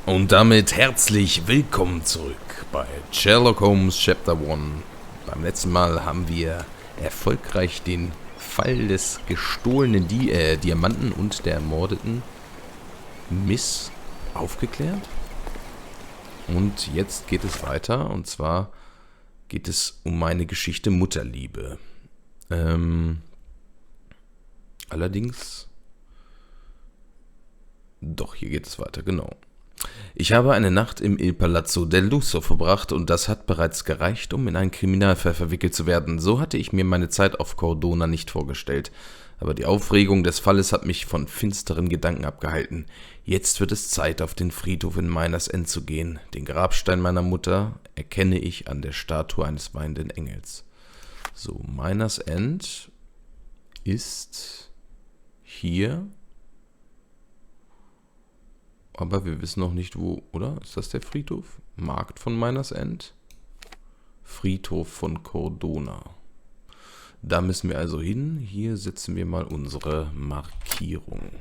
Und damit herzlich willkommen zurück bei Sherlock Holmes Chapter 1. Beim letzten Mal haben wir erfolgreich den Fall des gestohlenen Diamanten und der ermordeten Miss aufgeklärt. Und jetzt geht es weiter, und zwar geht es um meine Geschichte Mutterliebe. Allerdings... Doch, hier geht es weiter, genau. Ich habe eine Nacht im Il Palazzo del Lusso verbracht und das hat bereits gereicht, um in einen Kriminalfall verwickelt zu werden. So hatte ich mir meine Zeit auf Cordona nicht vorgestellt. Aber die Aufregung des Falles hat mich von finsteren Gedanken abgehalten. Jetzt wird es Zeit, auf den Friedhof in Miners End zu gehen. Den Grabstein meiner Mutter erkenne ich an der Statue eines weinenden Engels. So, Miners End ist hier... Aber wir wissen noch nicht wo, oder? Ist das der Friedhof? Markt von Miners End? Friedhof von Cordona. Da müssen wir also hin. Hier setzen wir mal unsere Markierung.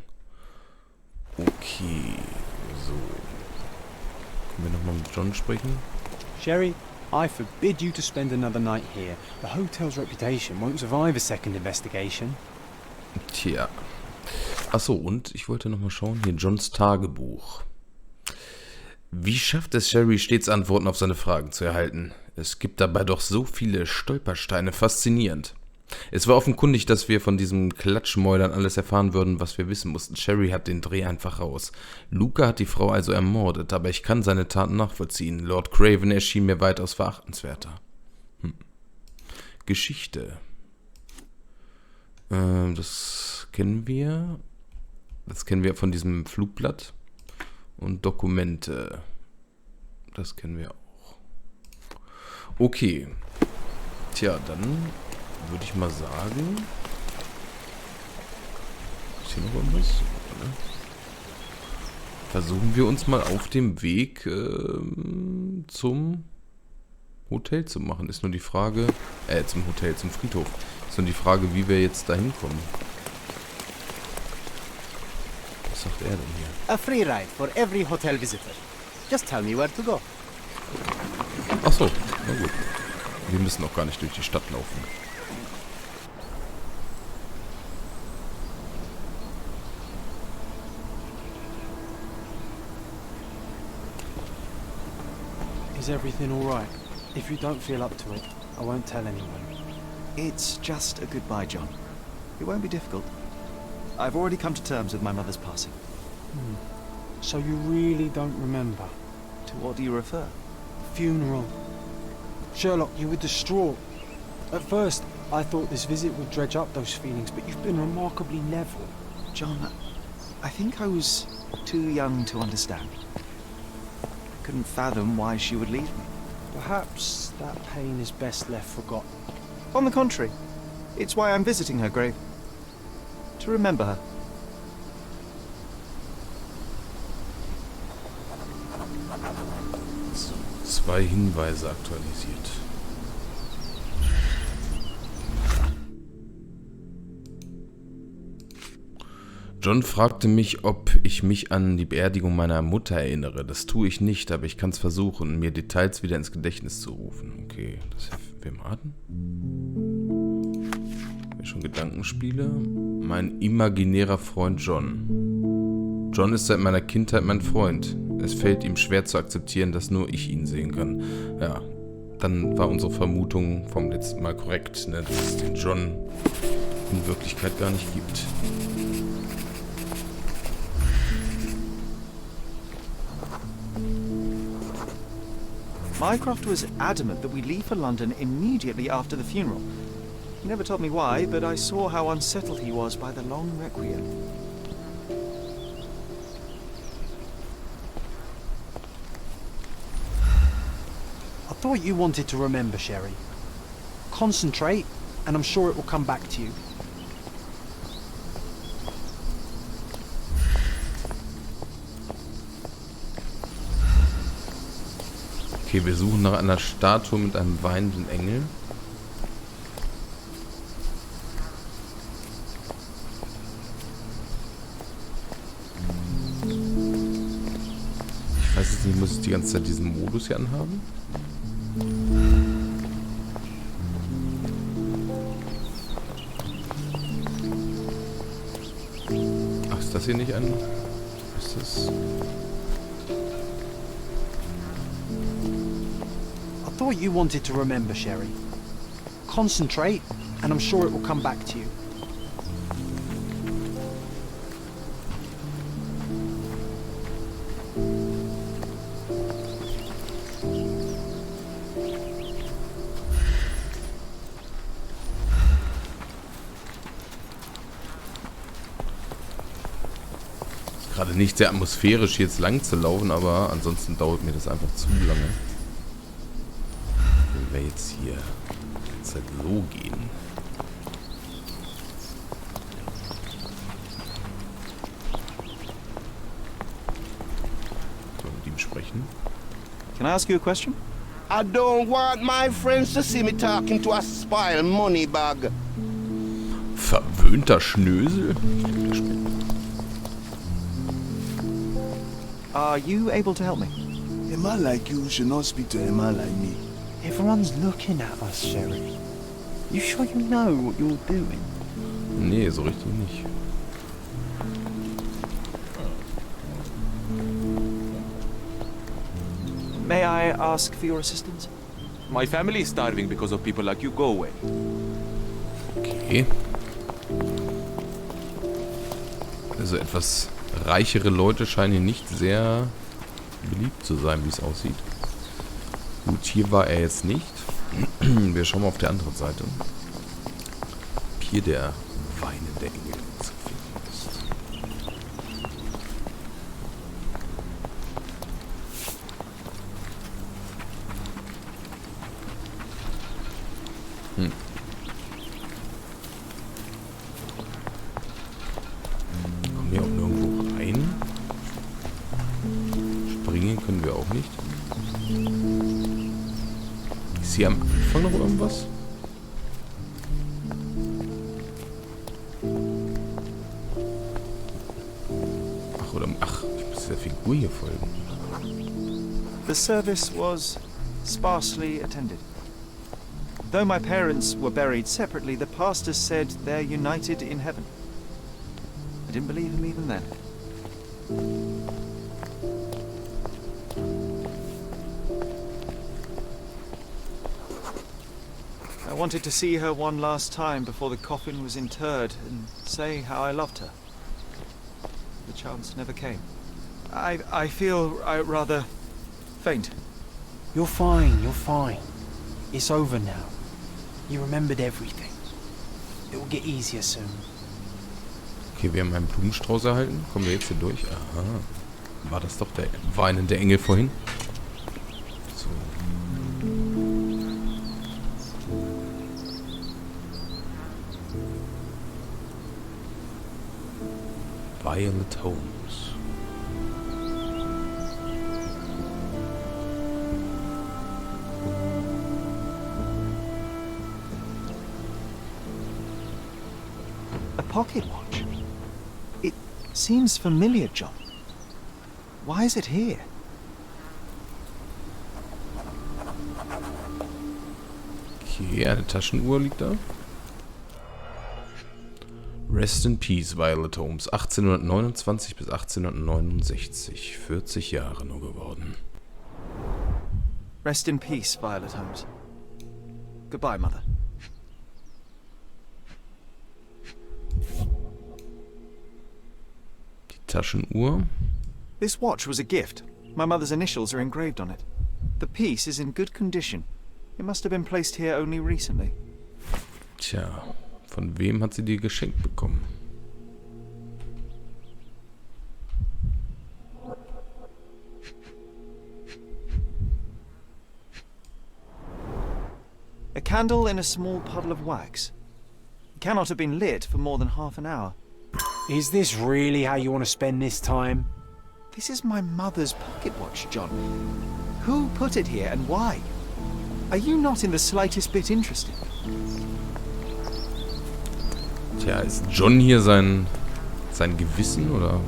Okay, so. Können wir nochmal mit John sprechen? Sherry, I forbid you to spend another night here. The hotel's reputation won't survive a second investigation. Tja. Achso, und ich wollte nochmal schauen, hier Johns Tagebuch. Wie schafft es Sherry, stets Antworten auf seine Fragen zu erhalten? Es gibt dabei doch so viele Stolpersteine, faszinierend. Es war offenkundig, dass wir von diesem Klatschmäulern alles erfahren würden, was wir wissen mussten. Sherry hat den Dreh einfach raus. Luca hat die Frau also ermordet, aber ich kann seine Taten nachvollziehen. Lord Craven erschien mir weitaus verachtenswerter. Geschichte. Das kennen wir. Das kennen wir von diesem Flugblatt. Und Dokumente. Das kennen wir auch. Okay. Tja, dann würde ich mal sagen... Ist hier noch irgendwas? Oder? Versuchen wir uns mal auf dem Weg zum Hotel zu machen. Ist nur die Frage... zum Friedhof. Ist nur die Frage, wie wir jetzt da hinkommen. Was sagt er denn hier? A free ride for every hotel visitor. Just tell me where to go. Ach so, na gut. Wir müssen auch gar nicht durch die Stadt laufen. Is everything all right? If you don't feel up to it, I won't tell anyone. It's just a goodbye, John. It won't be difficult. I've already come to terms with my mother's passing. So you really don't remember? To what do you refer? Funeral. Sherlock, you were distraught. At first, I thought this visit would dredge up those feelings, but you've been remarkably level. John, I think I was too young to understand. I couldn't fathom why she would leave me. Perhaps that pain is best left forgotten. On the contrary, it's why I'm visiting her grave. To remember her. So, 2 Hinweise aktualisiert. John fragte mich, ob ich mich an die Beerdigung meiner Mutter erinnere. Das tue ich nicht, aber ich kann es versuchen, mir Details wieder ins Gedächtnis zu rufen. Okay, das hilft. Wem raten? Schon Gedankenspiele. Mein imaginärer Freund John. John ist seit meiner Kindheit mein Freund. Es fällt ihm schwer zu akzeptieren, dass nur ich ihn sehen kann. Ja, dann war unsere Vermutung vom letzten Mal korrekt, ne, dass es den John in Wirklichkeit gar nicht gibt. Mycroft was adamant that we leave for London immediately after the funeral. He never told me why, but I saw how unsettled he was by the long requiem. I thought you wanted to remember, Sherry. Concentrate, and I'm sure it will come back to you. Okay, wir suchen nach einer Statue mit einem weinenden Engel. Heißt es nicht, muss ich die ganze Zeit diesen Modus hier anhaben? Ach, ist das hier nicht an? Ist das... I thought you wanted to remember, Sherry. Concentrate, and I'm sure it will come back to you. Gerade nicht sehr atmosphärisch hier jetzt lang zu laufen, aber ansonsten dauert mir das einfach zu lange. Wenn wir jetzt hier die ganze Zeit so gehen. So, mit ihm sprechen. Can I ask you a question? I don't want my friends to see me talking to a spoiled money bag. Verwöhnter Schnösel? Der Spinner. Are you able to help me? A man like you should not speak to a man like me. Everyone's looking at us, Sherry. You sure you know what you're doing? Nee, so richtig nicht. May I ask for your assistance? My family is starving because of people like you. Go away. Okay. Also etwas reichere Leute scheinen hier nicht sehr beliebt zu sein, wie es aussieht. Gut, hier war er jetzt nicht. Wir schauen mal auf der anderen Seite. Ob hier der weinende Engel zu finden ist. Kommen wir auch nirgendwo rein? Springen können wir auch nicht. Ist hier am Anfang noch irgendwas? Ach, ich muss dieser Figur hier folgen. The service was sparsely attended. Though my parents were buried separately, the pastor said they're united in heaven. I didn't believe him even then. I wanted to see her one last time before the coffin was interred and say how I loved her. The chance never came. I feel rather faint. You're fine, you're fine. It's over now. You remembered everything. It will get easier soon. Okay, wir haben einen Blumenstrauß erhalten. Kommen wir jetzt hier durch? Aha. War das doch der weinende Engel vorhin? So. Violet Holmes. A pocket watch? It seems familiar, John. Why is it here? Okay, eine Taschenuhr liegt da. Rest in Peace, Violet Holmes. 1829 bis 1869. 40 Jahre nur geworden. Rest in peace, Violet Holmes. Goodbye, Mother. Die Taschenuhr. This watch was a gift. My mother's initials are engraved on it. The piece is in good condition. It must have been placed here only recently. Tja, von wem hat sie die geschenkt bekommen? A candle in a small puddle of wax. It cannot have been lit for more than half an hour. Is this really how you want to spend this time? This is my mother's pocket watch, John. Who put it here and why? Are you not in the slightest bit interested? Tja, ist John hier sein Gewissen oder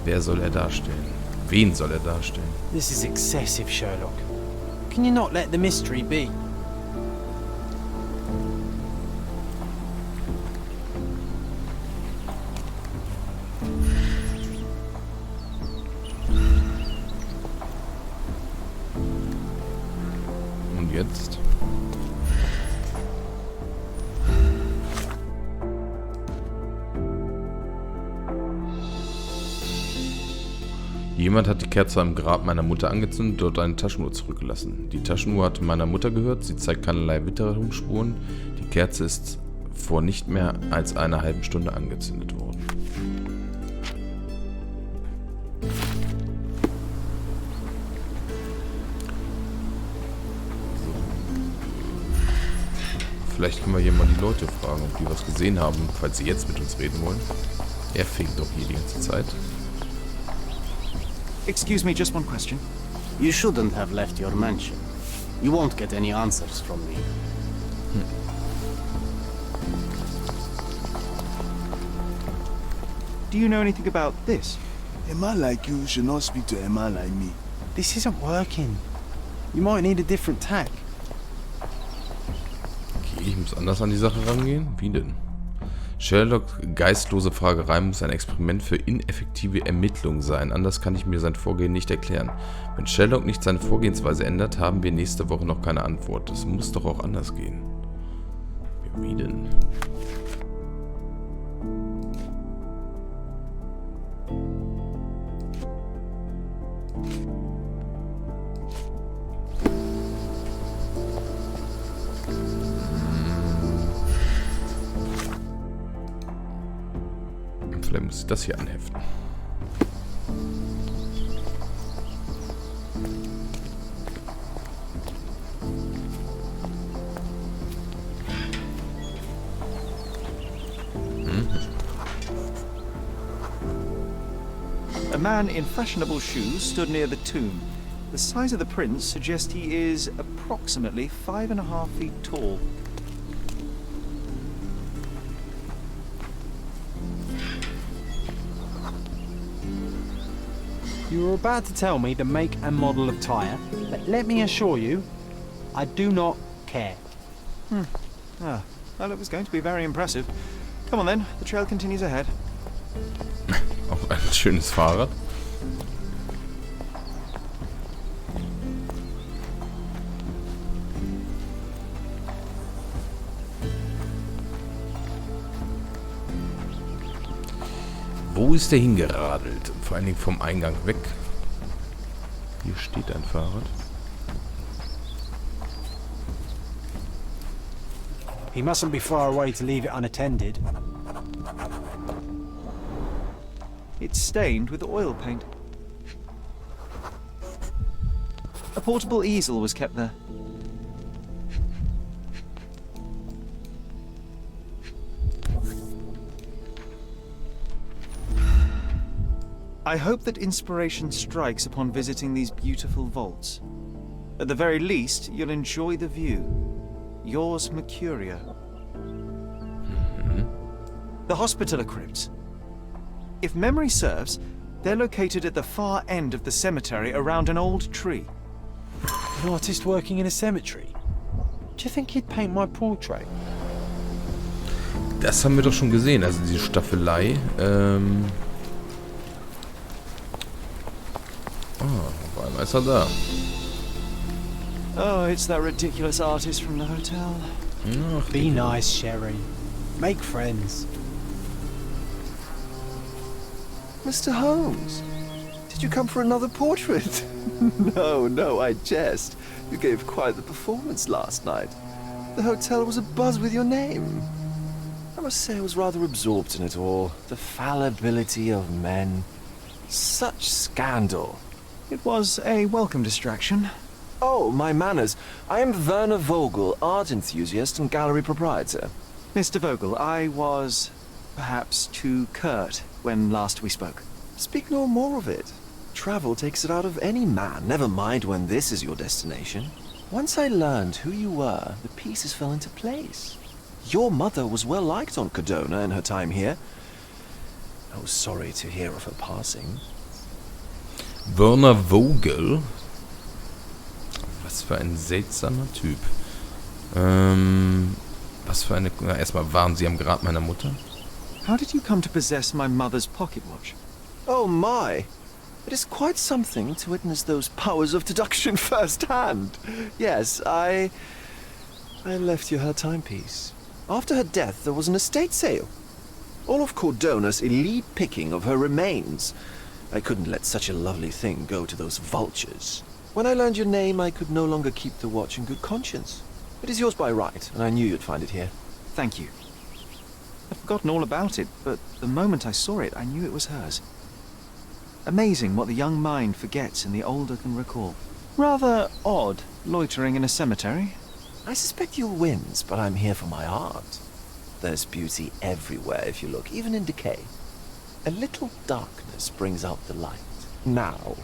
wer soll er darstellen? Wen soll er darstellen? This is excessive, Sherlock. Can you not let the mystery be? Und jetzt? Jemand hat die Kerze am Grab meiner Mutter angezündet und dort eine Taschenuhr zurückgelassen. Die Taschenuhr hatte meiner Mutter gehört, sie zeigt keinerlei Witterungsspuren. Die Kerze ist vor nicht mehr als einer halben Stunde angezündet worden. Vielleicht können wir hier mal die Leute fragen, ob die was gesehen haben, falls sie jetzt mit uns reden wollen. Er fegt doch hier die ganze Zeit. Excuse me, just one question. You shouldn't have left your mansion. You won't get any answers from me. Do you know anything about this? A man like you should not speak to a man like me. This isn't working. You might need a different tack. Okay, ich muss anders an die Sache rangehen. Wie denn? Sherlock, geistlose Fragerei muss ein Experiment für ineffektive Ermittlung sein. Anders kann ich mir sein Vorgehen nicht erklären. Wenn Sherlock nicht seine Vorgehensweise ändert, haben wir nächste Woche noch keine Antwort. Es muss doch auch anders gehen. Wie denn? Vielleicht muss ich das hier anheften. A man in fashionable shoes stood near the tomb. The size of the prints suggest he is approximately 5.5 feet tall. You were about to tell me the make and model of tyre, but let me assure you, I do not care. Ah, well, it was going to be very impressive. Come on then, the trail continues ahead. Auch ein schönes Fahrrad. Wo ist der hingeradelt? Vor allen Dingen vom Eingang weg. Hier steht ein Fahrrad. He mustn't be far away to leave it unattended. It's stained with oil paint. A portable easel was kept there. I hope that inspiration strikes upon visiting these beautiful vaults. At the very least, you'll enjoy the view. Yours, Mercuria. The Hospitaller Crypts. If memory serves, they're located at the far end of the cemetery around an old tree. An artist working in a cemetery? Do you think he'd paint my portrait? Das haben wir doch schon gesehen, also diese Staffelei. Auf einmal ist er da. Oh, it's that ridiculous artist from the hotel. Ach, Be nice, Sherry. Make friends. Mr. Holmes, did you come for another portrait? No, I jest. You gave quite the performance last night. The hotel was abuzz with your name. I must say I was rather absorbed in it all. The fallibility of men. Such scandal. It was a welcome distraction. Oh, my manners. I am Werner Wogel, art enthusiast and gallery proprietor. Mr. Vogel, I was perhaps too curt when last we spoke. Speak no more of it. Travel takes it out of any man, never mind when this is your destination. Once I learned who you were, the pieces fell into place. Your mother was well liked on Codona in her time here. I was sorry to hear of her passing. Werner Wogel. Was für ein seltsamer Typ. Was für eine... Na, erstmal waren Sie am Grab meiner Mutter? How did you come to possess my mother's pocket watch? Oh my! It is quite something to witness those powers of deduction firsthand. Yes, I left you her timepiece. After her death, there was an estate sale. All of Cordona's elite picking of her remains. I couldn't let such a lovely thing go to those vultures. When I learned your name, I could no longer keep the watch in good conscience. It is yours by right, and I knew you'd find it here. Thank you. I'd forgotten all about it, but the moment I saw it, I knew it was hers. Amazing what the young mind forgets and the older can recall. Rather odd, loitering in a cemetery. I suspect you'll win, but I'm here for my art. There's beauty everywhere if you look, even in decay. A little darkness brings out the light. Now,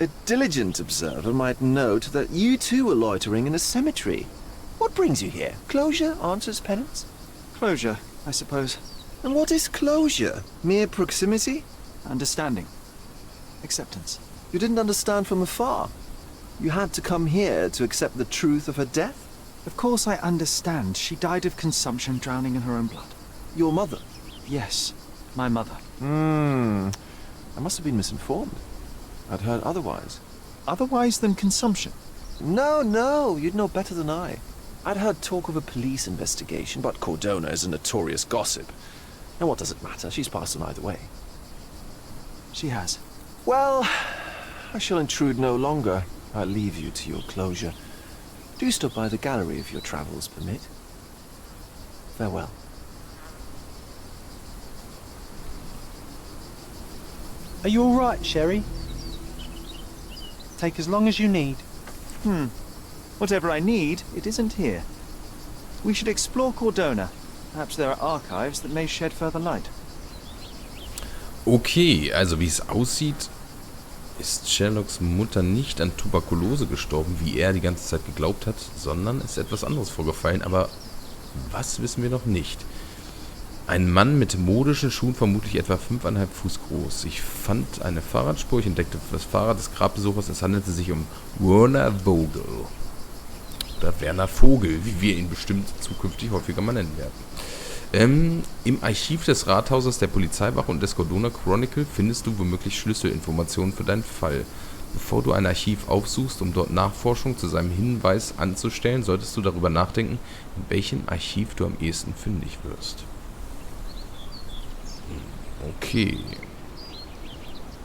a diligent observer might note that you too were loitering in a cemetery. What brings you here? Closure answers penance? Closure, I suppose. And what is closure? Mere proximity? Understanding. Acceptance. You didn't understand from afar. You had to come here to accept the truth of her death? Of course I understand. She died of consumption, drowning in her own blood. Your mother? Yes, my mother. I must have been misinformed. I'd heard otherwise. Otherwise than consumption? No, you'd know better than I. I'd heard talk of a police investigation, but Cordona is a notorious gossip. And what does it matter? She's passed on either way. She has. Well, I shall intrude no longer. I'll leave you to your closure. Do stop by the gallery if your travels permit. Farewell. Are you all right, Sherry? Take as long as you need. Whatever I need, it isn't here. We should explore Cordona. Perhaps there are archives that may shed further light. Okay, also wie es aussieht, ist Sherlocks Mutter nicht an Tuberkulose gestorben, wie er die ganze Zeit geglaubt hat, sondern ist etwas anderes vorgefallen. Aber was wissen wir noch nicht? Ein Mann mit modischen Schuhen, vermutlich etwa 5,5 Fuß groß. Ich fand eine Fahrradspur, ich entdeckte das Fahrrad des Grabbesuchers. Es handelte sich um Werner Wogel. Oder Werner Vogel, wie wir ihn bestimmt zukünftig häufiger mal nennen werden. Im Archiv des Rathauses, der Polizeiwache und des Cordona Chronicle findest du womöglich Schlüsselinformationen für deinen Fall. Bevor du ein Archiv aufsuchst, um dort Nachforschung zu seinem Hinweis anzustellen, solltest du darüber nachdenken, in welchem Archiv du am ehesten fündig wirst. Okay.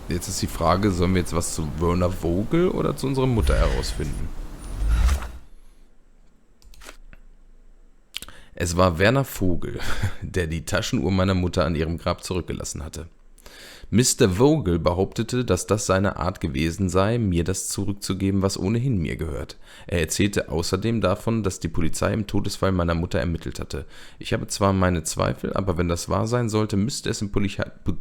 Jetzt ist die Frage, sollen wir jetzt was zu Werner Vogel oder zu unserer Mutter herausfinden? Es war Werner Vogel, der die Taschenuhr meiner Mutter an ihrem Grab zurückgelassen hatte. Mr. Vogel behauptete, dass das seine Art gewesen sei, mir das zurückzugeben, was ohnehin mir gehört. Er erzählte außerdem davon, dass die Polizei im Todesfall meiner Mutter ermittelt hatte. Ich habe zwar meine Zweifel, aber wenn das wahr sein sollte, müsste es im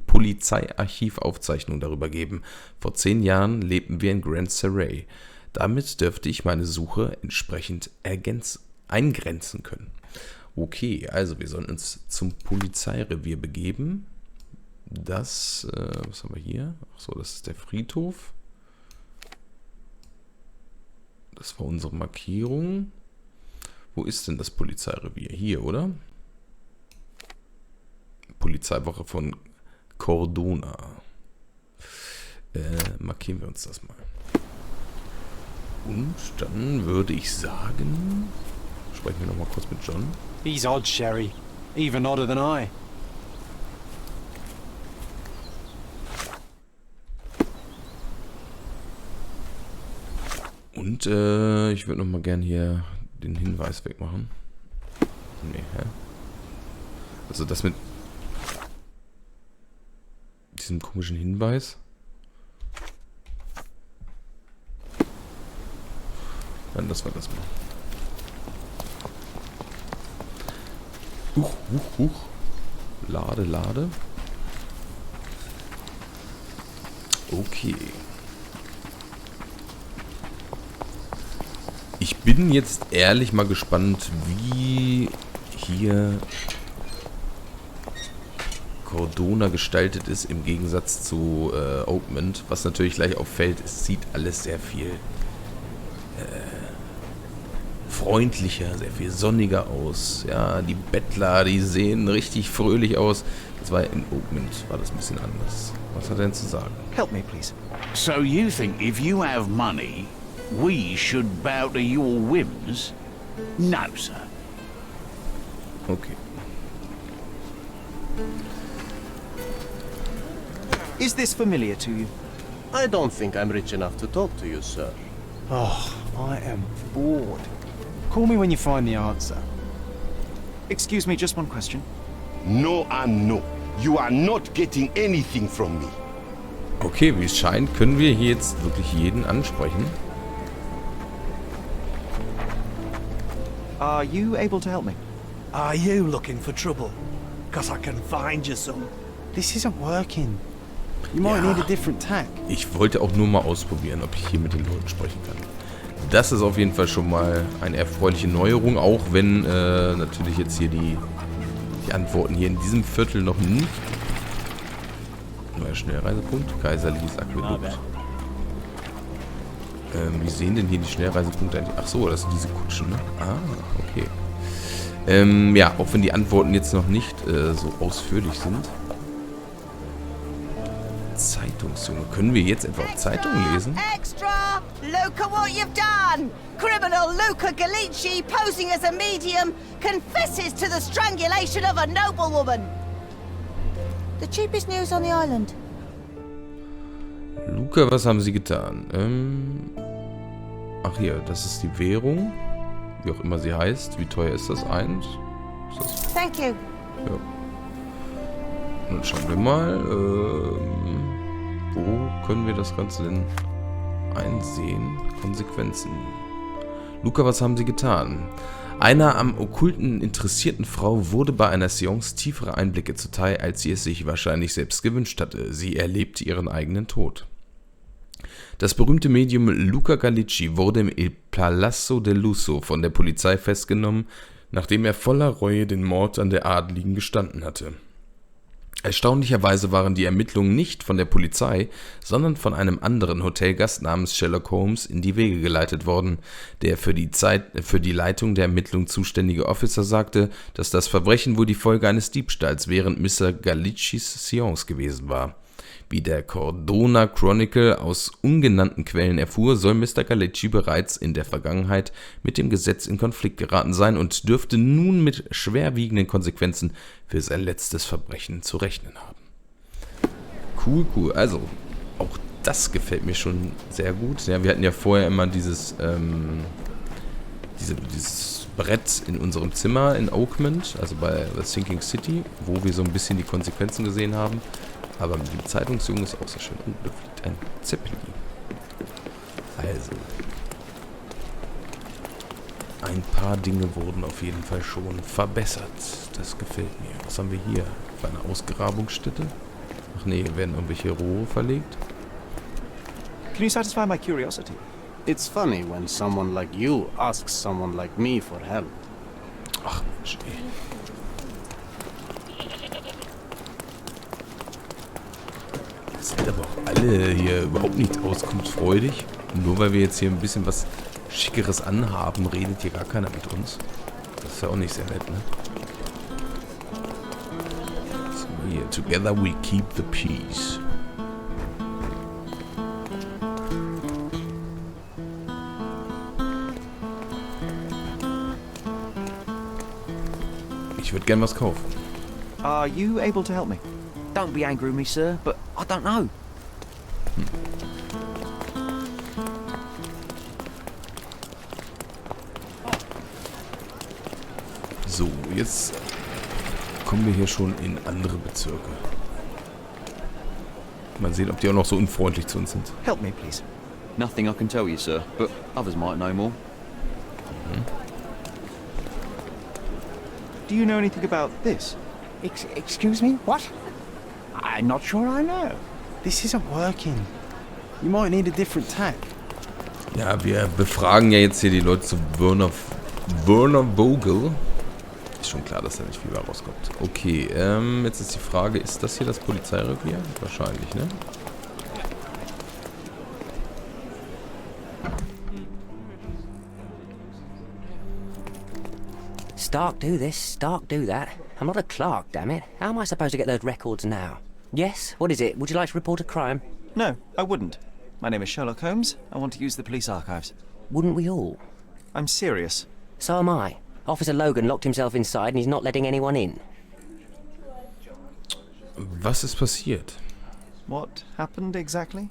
Polizeiarchiv Aufzeichnungen darüber geben. Vor 10 Jahren lebten wir in Grand Surrey. Damit dürfte ich meine Suche entsprechend eingrenzen können. Okay, also wir sollen uns zum Polizeirevier begeben. Das, was haben wir hier? Achso, das ist der Friedhof. Das war unsere Markierung. Wo ist denn das Polizeirevier? Hier, oder? Polizeiwache von Cordona. Markieren wir uns das mal. Und dann würde ich sagen, sprechen wir nochmal kurz mit John. He's odd, Sherry. Even odder than I. Und ich würde nochmal gern hier den Hinweis wegmachen. Nee, hä? Also das mit diesem komischen Hinweis. Dann lassen wir das mal. Huch. Lade. Okay. Ich bin jetzt ehrlich mal gespannt, wie hier Cordona gestaltet ist, im Gegensatz zu Oakmont. Was natürlich gleich auffällt, es sieht alles sehr viel freundlicher, sehr viel sonniger aus. Ja, die Bettler, die sehen richtig fröhlich aus. Das war in Oakmont, war das ein bisschen anders. Was hat er denn zu sagen? Help me, please. So you think if you have money, we should bow to your whims? No, sir. Okay. Is this familiar to you? I don't think I'm rich enough to talk to you, sir. Oh, I am bored. Call me when you find the answer. Excuse me, just one question. No and no. You are not getting anything from me. Okay, wie es scheint, können wir hier jetzt wirklich jeden ansprechen. Are you able to help me? Are you looking for trouble? 'Cause I can find you some. This isn't working. You might need a different tack. Ich wollte auch nur mal ausprobieren, ob ich hier mit den Leuten sprechen kann. Das ist auf jeden Fall schon mal eine erfreuliche Neuerung, auch wenn natürlich jetzt hier die Antworten hier in diesem Viertel noch nicht. Neuer Schnellreisepunkt, Kaiserliches Aquädukt. Wie sehen denn hier die Schnellreisepunkte eigentlich? Ach so, das sind diese Kutschen, ne? Ah, okay. Ja, auch wenn die Antworten jetzt noch nicht so ausführlich sind. Zeitungsjunge. Können wir jetzt etwa auch Zeitungen lesen? Extra! Look at what you've done! Criminal Luca Gallici, posing as a medium, confesses to the strangulation of a noblewoman. The cheapest news on the island. Luca, was haben Sie getan? Ach hier, das ist die Währung. Wie auch immer sie heißt. Wie teuer ist das? 1? Ist das? Thank you. Ja. Und dann schauen wir mal, wo können wir das Ganze denn einsehen? Konsequenzen. Luca, was haben Sie getan? Einer am Okkulten interessierten Frau wurde bei einer Seance tiefere Einblicke zuteil, als sie es sich wahrscheinlich selbst gewünscht hatte. Sie erlebte ihren eigenen Tod. Das berühmte Medium Luca Gallici wurde im Il Palazzo del Lusso von der Polizei festgenommen, nachdem er voller Reue den Mord an der Adligen gestanden hatte. Erstaunlicherweise waren die Ermittlungen nicht von der Polizei, sondern von einem anderen Hotelgast namens Sherlock Holmes in die Wege geleitet worden. Der für die Leitung der Ermittlung zuständige Officer sagte, dass das Verbrechen wohl die Folge eines Diebstahls während Mr. Gallicis Seance gewesen war. Wie der Cordona Chronicle aus ungenannten Quellen erfuhr, soll Mr. Gallici bereits in der Vergangenheit mit dem Gesetz in Konflikt geraten sein und dürfte nun mit schwerwiegenden Konsequenzen für sein letztes Verbrechen zu rechnen haben. Cool. Also, auch das gefällt mir schon sehr gut. Ja, wir hatten ja vorher immer dieses Brett in unserem Zimmer in Oakmont, also bei The Sinking City, wo wir so ein bisschen die Konsequenzen gesehen haben. Aber mit dem Zeitungsjungen ist auch sehr schön. Und da fliegt ein Zeppelin. Also. Ein paar Dinge wurden auf jeden Fall schon verbessert. Das gefällt mir. Was haben wir hier? Für eine Ausgrabungsstätte? Ach nee, hier werden irgendwelche Rohre verlegt. Can you satisfy my curiosity? It's funny when someone like you asks someone like me for help. Ach Mensch, ey. Sind aber auch alle hier überhaupt nicht auskunftsfreudig. Nur weil wir jetzt hier ein bisschen was Schickeres anhaben, redet hier gar keiner mit uns. Das ist ja auch nicht sehr nett, ne? So, hier, together we keep the peace. Ich würde gern was kaufen. Are you able to help me? Don't be angry with me, sir, but I don't know. So, jetzt kommen wir hier schon in andere Bezirke. Mal sehen, ob die auch noch so unfreundlich zu uns sind. Help me, please. Nothing I can tell you, sir, but others might know more. Do you know anything about this? Excuse me? What? I'm not sure I know. This isn't working. You might need a different tack. Ja, wir befragen ja jetzt hier die Leute zu Werner Wogel. Ist schon klar, dass da nicht viel mehr rauskommt. Okay, jetzt ist die Frage, ist das hier das Polizeirevier? Wahrscheinlich, ne? Stark do this, Stark do that. I'm not a clerk, damn it. How am I supposed to get those records now? Yes? What is it? Would you like to report a crime? No, I wouldn't. My name is Sherlock Holmes. I want to use the police archives. Wouldn't we all? I'm serious. So am I. Officer Logan locked himself inside and he's not letting anyone in. Was ist passiert? What happened exactly?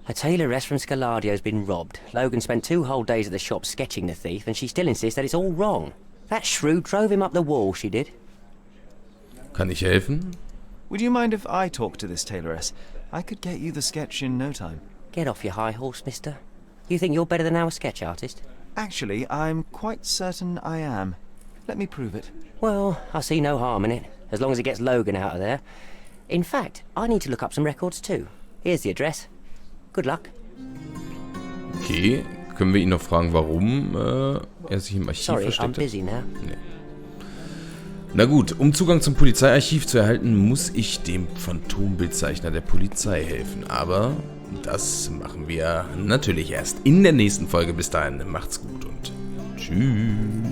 A tailoress from Scaladio's been robbed. Logan spent 2 whole days at the shop sketching the thief, and she still insists that it's all wrong. That shrew drove him up the wall, she did. Kann ich helfen? Would you mind if I talk to this tailoress? I could get you the sketch in no time. Get off your high horse, mister. You think you're better than our sketch artist? Actually, I'm quite certain I am. Let me prove it. Well, I see no harm in it, as long as it gets Logan out of there. In fact, I need to look up some records too. Here's the address. Good luck. Okay, können wir ihn noch fragen, warum er sich im Archiv versteckt I'm busy now. Nee. Na gut, um Zugang zum Polizeiarchiv zu erhalten, muss ich dem Phantombildzeichner der Polizei helfen. Aber das machen wir natürlich erst in der nächsten Folge. Bis dahin, macht's gut und tschüss.